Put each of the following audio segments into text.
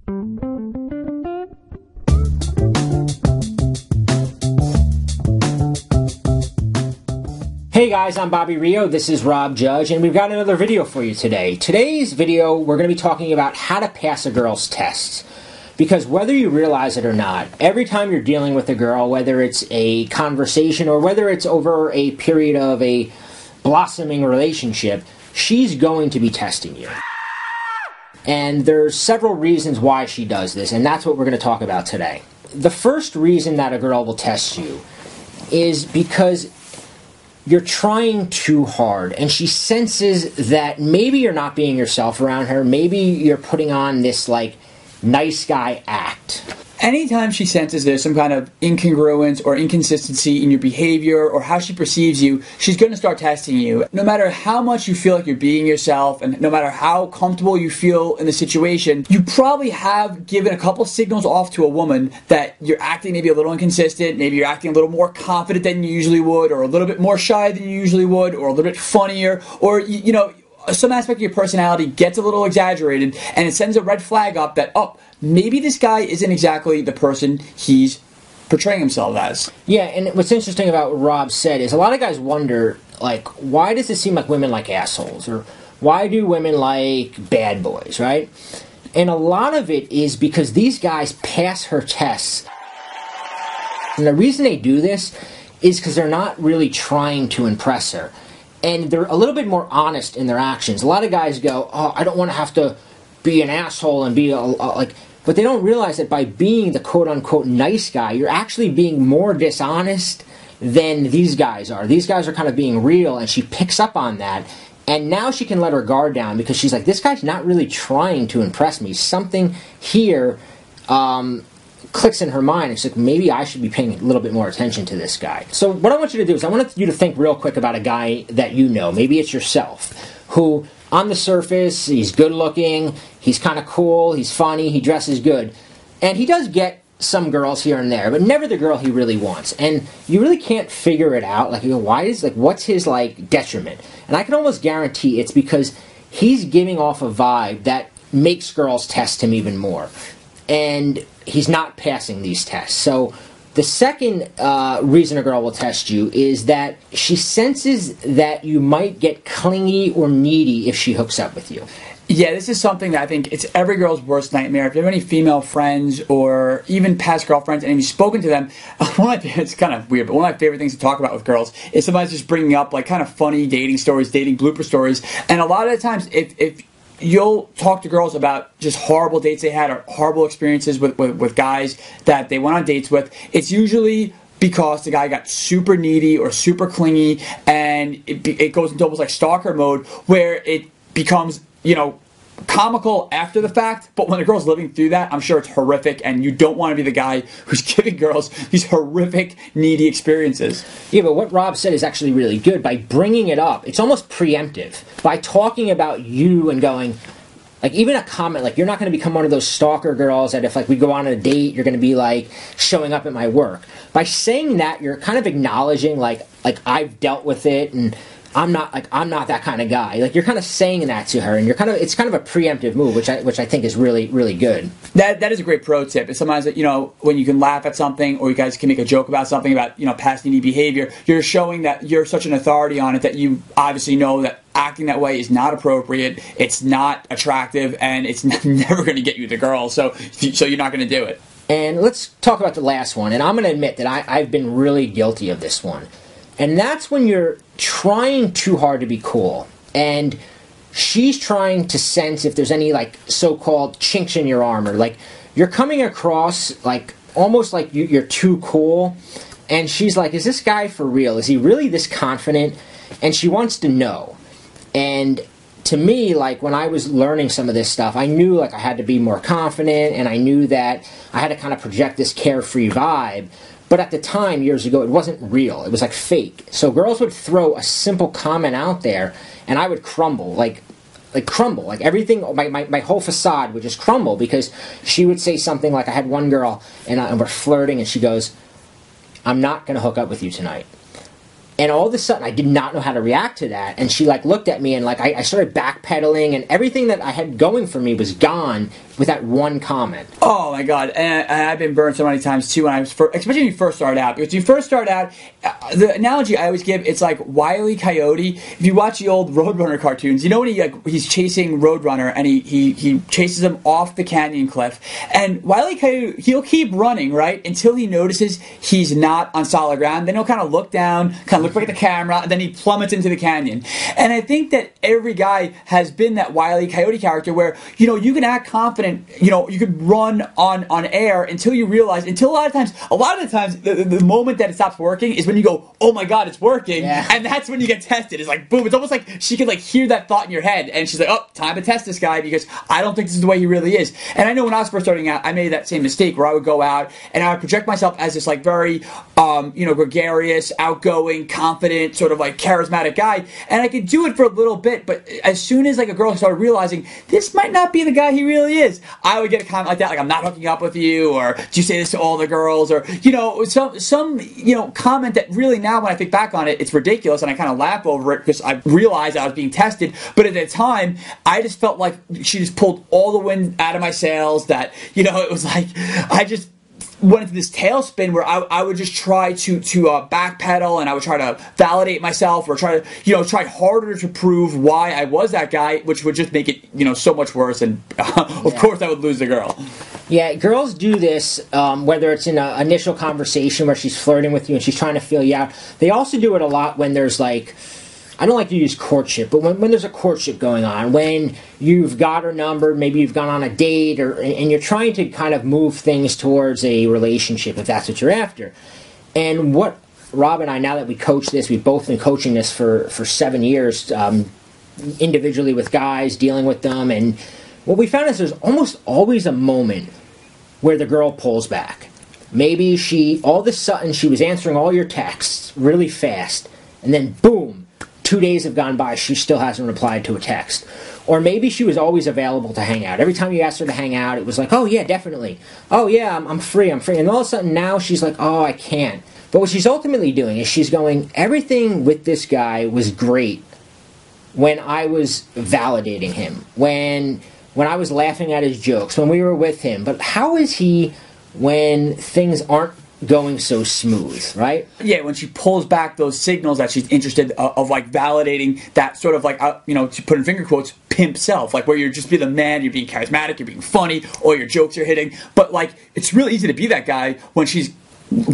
Hey guys, I'm Bobby Rio, this is Rob Judge, and we've got another video for you today. Today's video, we're going to be talking about how to pass a girl's tests. Because whether you realize it or not, every time you're dealing with a girl, whether it's a conversation or whether it's over a period of a blossoming relationship, she's going to be testing you. And there's several reasons why she does this, and that's what we're going to talk about today. The first reason that a girl will test you is because you're trying too hard, and she senses that maybe you're not being yourself around her, maybe you're putting on this, like, nice guy act. Anytime she senses there's some kind of incongruence or inconsistency in your behavior or how she perceives you, she's going to start testing you. No matter how much you feel like you're being yourself and no matter how comfortable you feel in the situation, you probably have given a couple signals off to a woman that you're acting maybe a little inconsistent, maybe you're acting a little more confident than you usually would, or a little bit more shy than you usually would, or a little bit funnier, or, you know, some aspect of your personality gets a little exaggerated, and it sends a red flag up that, oh, maybe this guy isn't exactly the person he's portraying himself as. Yeah, and what's interesting about what Rob said is a lot of guys wonder, like, why does it seem like women like assholes? Or why do women like bad boys, right? And a lot of it is because these guys pass her tests. And the reason they do this is because they're not really trying to impress her. And they're a little bit more honest in their actions. A lot of guys go, oh, I don't want to have to be an asshole and be like, but they don't realize that by being the quote-unquote nice guy, you're actually being more dishonest than these guys are. These guys are kind of being real, and she picks up on that. And now she can let her guard down because she's like, this guy's not really trying to impress me. Something here clicks in her mind. It's like, maybe I should be paying a little bit more attention to this guy. So what I want you to do is I want you to think real quick about a guy that you know. Maybe it's yourself, who on the surface, he's good looking, he's kind of cool, he's funny, he dresses good. And he does get some girls here and there, but never the girl he really wants. And you really can't figure it out. Like, you go, what's his, like, detriment? And I can almost guarantee it's because he's giving off a vibe that makes girls test him even more. And he's not passing these tests. So the second reason a girl will test you is that she senses that you might get clingy or needy if she hooks up with you. Yeah, this is something that I think it's every girl's worst nightmare. If you have any female friends or even past girlfriends and you've spoken to them, it's kind of weird, but one of my favorite things to talk about with girls is sometimes just bringing up like kind of funny dating stories, dating blooper stories. And a lot of the times, if you'll talk to girls about just horrible dates they had or horrible experiences with guys that they went on dates with, it's usually because the guy got super needy or super clingy, and it goes into almost like stalker mode where it becomes, you know, comical after the fact, but when the girl's living through that, I'm sure it's horrific, and you don't want to be the guy who's giving girls these horrific, needy experiences. Yeah, but what Rob said is actually really good. By bringing it up, it's almost preemptive. By talking about you and going, like, even a comment, like, you're not going to become one of those stalker girls that if, like, we go on a date, you're going to be, like, showing up at my work. By saying that, you're kind of acknowledging, like I've dealt with it, and I'm not that kind of guy. Like, you're kind of saying that to her, and it's kind of a preemptive move, which I think is really, really good. That is a great pro tip. It's sometimes that, you know, when you can laugh at something or you guys can make a joke about something about, you know, past needy behavior, you're showing that you're such an authority on it that you obviously know that acting that way is not appropriate, it's not attractive, and it's never going to get you the girl, so you're not going to do it. And let's talk about the last one, and I'm going to admit that I've been really guilty of this one. And that's when you're trying too hard to be cool, and she's trying to sense if there's any, like, so-called chinks in your armor. Like, you're coming across, like, almost like you're too cool, and she's like, is this guy for real? Is he really this confident? And she wants to know. And to me, like, when I was learning some of this stuff, I knew, like, I had to be more confident, and I knew that I had to kind of project this carefree vibe. But at the time, years ago, it wasn't real. It was like fake. So girls would throw a simple comment out there, and I would crumble, like crumble. Like everything, my whole facade would just crumble because she would say something like, I had one girl, and we're flirting, and she goes, I'm not going to hook up with you tonight. And all of a sudden, I did not know how to react to that. And she, like, looked at me, and, like, I started backpedaling, and everything that I had going for me was gone with that one comment. Oh my God, and I've been burned so many times too. When I was especially when you first start out, because when you first start out, the analogy I always give, it's like Wile E. Coyote. If you watch the old Roadrunner cartoons, you know when he's chasing Roadrunner and he chases him off the canyon cliff, and Wile E. Coyote, he'll keep running right until he notices he's not on solid ground. Then he'll kind of look down, kind of look back at the camera, and then he plummets into the canyon. And I think that every guy has been that Wile E. Coyote character where you can act confident. You could run on air until you realize, a lot of the times, the moment that it stops working is when you go, oh my God, it's working. Yeah. And that's when you get tested. It's like, boom. It's almost like she could hear that thought in your head. And she's like, oh, time to test this guy because I don't think this is the way he really is. And I know when I was first starting out, I made that same mistake where I would go out and I would project myself as this very, gregarious, outgoing, confident, sort of charismatic guy. And I could do it for a little bit. But as soon as a girl started realizing this might not be the guy he really is, I would get a comment like that, I'm not hooking up with you, or do you say this to all the girls, or some comment that really now when I think back on it, it's ridiculous, and I kind of laugh over it because I realized I was being tested. But at the time, I just felt like she just pulled all the wind out of my sails. That it was like I just went into this tailspin where I would just try to backpedal, and I would try to validate myself, or try to try harder to prove why I was that guy, which would just make it so much worse. And of course I would lose the girl. Yeah, girls do this, whether it's in an initial conversation where she's flirting with you and she's trying to feel you out. They also do it a lot when there's I don't like to use courtship, but when there's a courtship going on, when you've got her number, maybe you've gone on a date, and you're trying to kind of move things towards a relationship, if that's what you're after. And what Rob and I, now that we coach this, we've both been coaching this for 7 years, individually with guys, dealing with them, and what we found is there's almost always a moment where the girl pulls back. Maybe all of a sudden, she was answering all your texts really fast, and then boom, 2 days have gone by, she still hasn't replied to a text. Or maybe she was always available to hang out. Every time you asked her to hang out, it was like, oh yeah, definitely. Oh yeah, I'm free. And all of a sudden now she's like, oh, I can't. But what she's ultimately doing is she's going, everything with this guy was great when I was validating him, when I was laughing at his jokes, when we were with him. But how is he when things aren't going so smooth, right? Yeah, when she pulls back those signals that she's interested of validating that sort of to put in finger quotes, pimp self, where you're just being the man, you're being charismatic, you're being funny, all your jokes are hitting. But it's really easy to be that guy when she's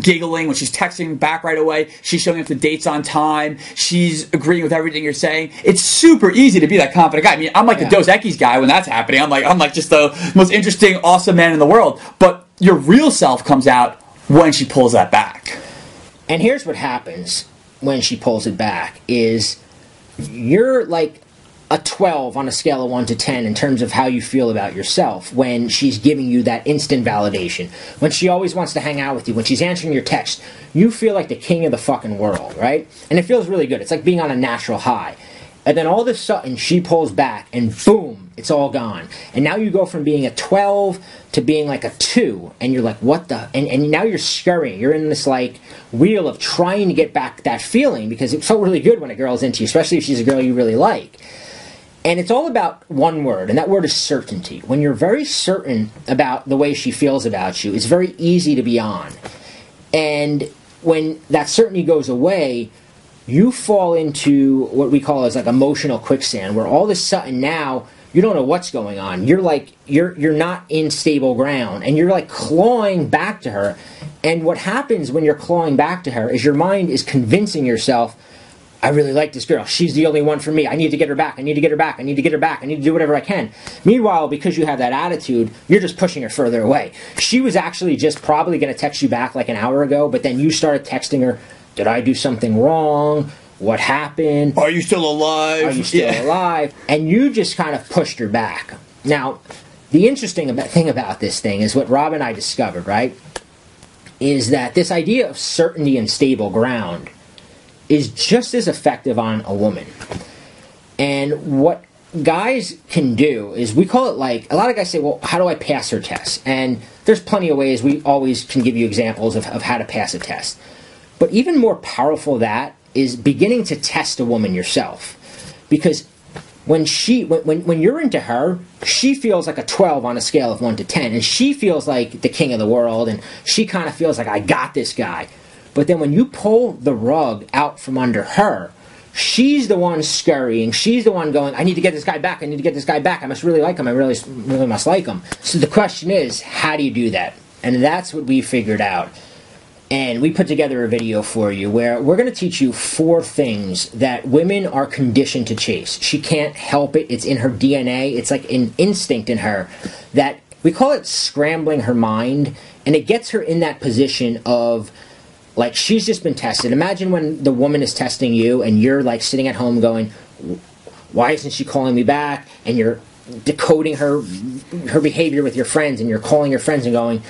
giggling, when she's texting back right away, she's showing up to dates on time, she's agreeing with everything you're saying. It's super easy to be that confident guy. I mean, I'm the Dos Equis guy when that's happening. I'm just the most interesting, awesome man in the world. But your real self comes out when she pulls that back. And here's what happens when she pulls it back is you're a 12 on a scale of 1 to 10 in terms of how you feel about yourself when she's giving you that instant validation. When she always wants to hang out with you, when she's answering your text, you feel like the king of the fucking world, right? And it feels really good. It's like being on a natural high. And then all of a sudden, she pulls back, and boom, it's all gone. And now you go from being a 12 to being a 2, and you're like, what the? And now you're scurrying. You're in this, wheel of trying to get back that feeling, because it felt really good when a girl's into you, especially if she's a girl you really like. And it's all about one word, and that word is certainty. When you're very certain about the way she feels about you, it's very easy to be on. And when that certainty goes away, you fall into what we call as emotional quicksand, where all of a sudden now you don't know what's going on. You're not in stable ground, and you're clawing back to her. And what happens when you're clawing back to her is your mind is convincing yourself, I really like this girl. She's the only one for me. I need to get her back. I need to get her back. I need to get her back. I need to do whatever I can. Meanwhile, because you have that attitude, you're just pushing her further away. She was actually just probably going to text you back an hour ago, but then you started texting her, did I do something wrong? What happened? Are you still alive? Are you still alive? And you just kind of pushed her back. Now, the interesting thing about this thing is what Rob and I discovered, right? Is that this idea of certainty and stable ground is just as effective on a woman. And what guys can do is, we call it a lot of guys say, well, how do I pass her test? And there's plenty of ways. We always can give you examples of how to pass a test. But even more powerful than that is beginning to test a woman yourself. Because when you're into her, she feels like a 12 on a scale of 1 to 10, and she feels like the king of the world, and she kind of feels like, I got this guy. But then when you pull the rug out from under her, she's the one scurrying. She's the one going, I need to get this guy back. I need to get this guy back. I must really like him. I really must like him. So the question is, how do you do that? And that's what we figured out. And we put together a video for you where we're going to teach you 4 things that women are conditioned to chase. She can't help it. It's in her DNA. It's like an instinct in her that we call it scrambling her mind. And it gets her in that position of, like, she's just been tested. Imagine when the woman is testing you and you're like sitting at home going, why isn't she calling me back? And you're decoding her behavior with your friends, and you're calling your friends and going,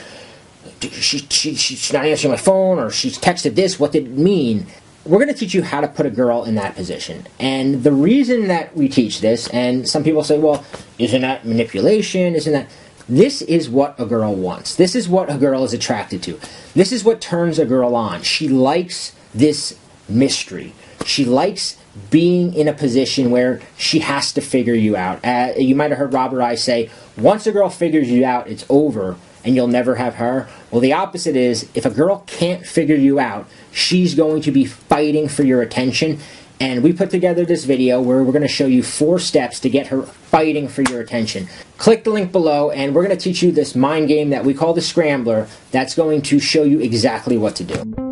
she's not answering my phone, or she's texted this, what did it mean? We're going to teach you how to put a girl in that position. And the reason that we teach this, and some people say, well, isn't that manipulation? Isn't that... This is what a girl wants. This is what a girl is attracted to. This is what turns a girl on. She likes this mystery. She likes being in a position where she has to figure you out. You might have heard Rob or I say, once a girl figures you out, it's over and you'll never have her. Well, the opposite is, if a girl can't figure you out, she's going to be fighting for your attention. And we put together this video where we're going to show you 4 steps to get her fighting for your attention. Click the link below, and we're going to teach you this mind game that we call the Scrambler that's going to show you exactly what to do.